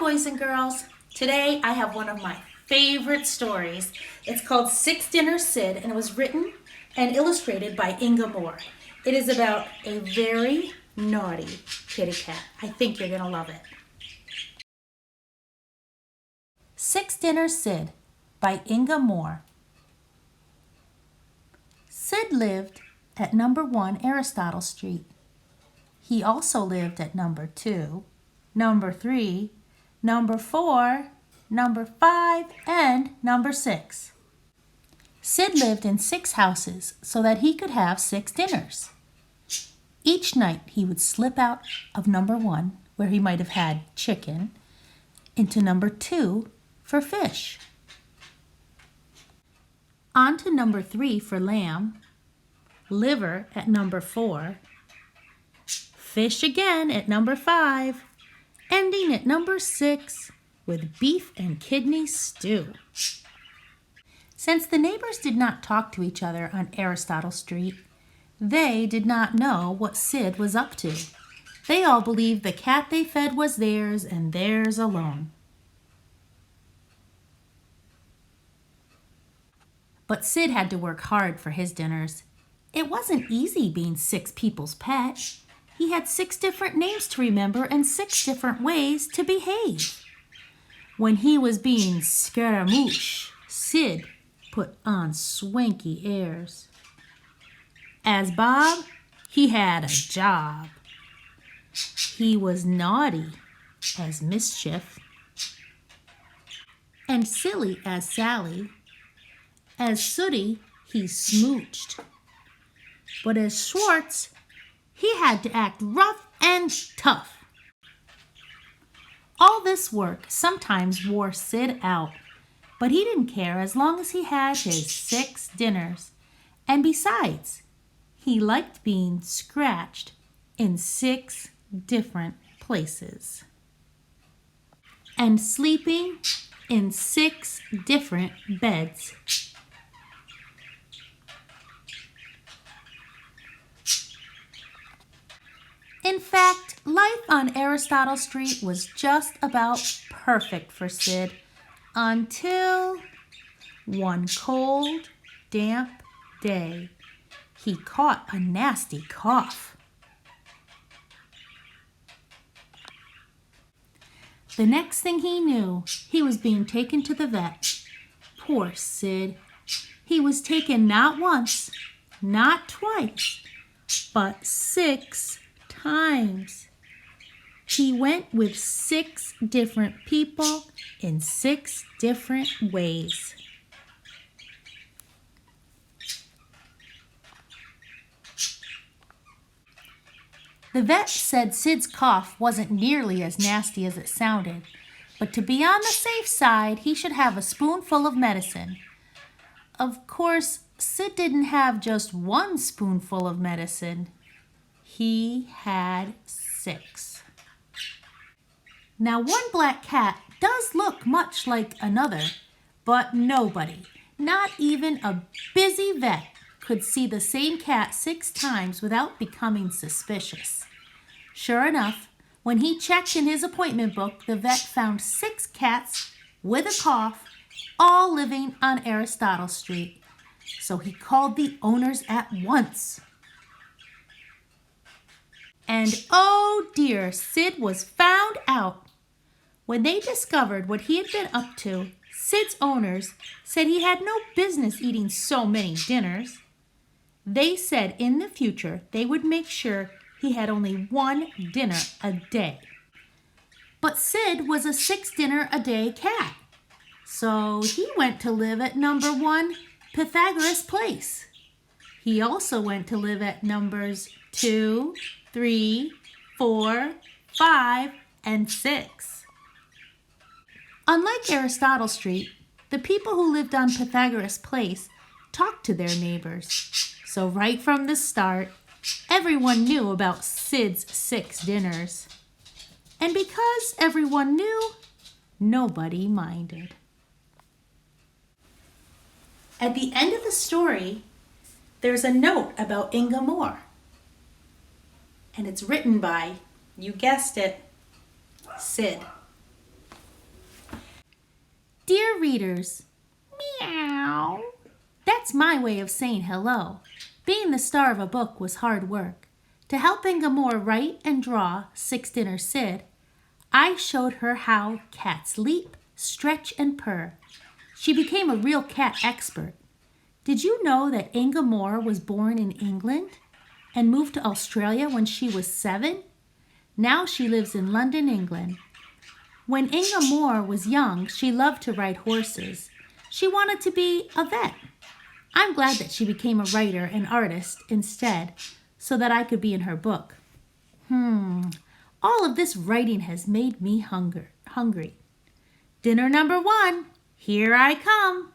boys and girls. Today I have one of my favorite stories. It's called Dinner Sid, and it was written and illustrated by Inga Moore. It is about a very naughty kitty cat. I think you're going to love it. Dinner Sid by Inga Moore. Sid lived at number 1 Aristotle Street. He also lived at number 2, number 3, number 4, number 5, and number 6. Sid lived in 6 houses so that he could have 6 dinners. Each night he would slip out of number 1, where he might have had chicken, into number 2 for fish. On to number 3 for lamb, liver at number 4, fish again at number 5, ending at number 6 with beef and kidney stew. Since the neighbors did not talk to each other on Aristotle Street, they did not know what Sid was up to. They all believed the cat they fed was theirs and theirs alone. But Sid had to work hard for his dinners. It wasn't easy being 6 people's pet. He had 6 different names to remember and 6 different ways to behave. When he was being Scaramouche, Sid put on swanky airs. As Bob, he had a job. He was naughty as Mischief, and silly as Sally. As Sooty, he smooched. But as Schwartz, he had to act rough and tough. All this work sometimes wore Sid out, but he didn't care as long as he had his 6 dinners. And besides, he liked being scratched in 6 different places and sleeping in 6 different beds. In fact, life on Aristotle Street was just about perfect for Sid until one cold, damp day, he caught a nasty cough. The next thing he knew, he was being taken to the vet. Poor Sid. He was taken not once, not twice, but 6 times. He went with 6 different people in 6 different ways. The vet said Sid's cough wasn't nearly as nasty as it sounded, but to be on the safe side, he should have a spoonful of medicine. Of course, Sid didn't have just 1 spoonful of medicine. He had 6. Now, one black cat does look much like another, but nobody, not even a busy vet, could see the same cat 6 times without becoming suspicious. Sure enough, when he checked in his appointment book, the vet found 6 cats with a cough, all living on Aristotle Street. So he called the owners at once. And oh dear, Sid was found out. When they discovered what he had been up to, Sid's owners said he had no business eating so many dinners. They said in the future they would make sure he had only 1 dinner a day. But Sid was a 6 dinner a day cat, so he went to live at number 1 Pythagoras Place. He also went to live at numbers 2, 3, 4, 5, and 6. Unlike Aristotle Street, the people who lived on Pythagoras Place talked to their neighbors. So right from the start, everyone knew about Sid's 6 dinners. And because everyone knew, nobody minded. At the end of the story, there's a note about Inga Moore. And it's written by, you guessed it, Sid. Dear readers, meow. That's my way of saying hello. Being the star of a book was hard work. To help Inga Moore write and draw Six Dinner Sid, I showed her how cats leap, stretch, and purr. She became a real cat expert. Did you know that Inga Moore was born in England and moved to Australia when she was 7? Now she lives in London, England. When Inga Moore was young, she loved to ride horses. She wanted to be a vet. I'm glad that she became a writer and artist instead, so that I could be in her book. All of this writing has made me hungry. Dinner number 1, here I come.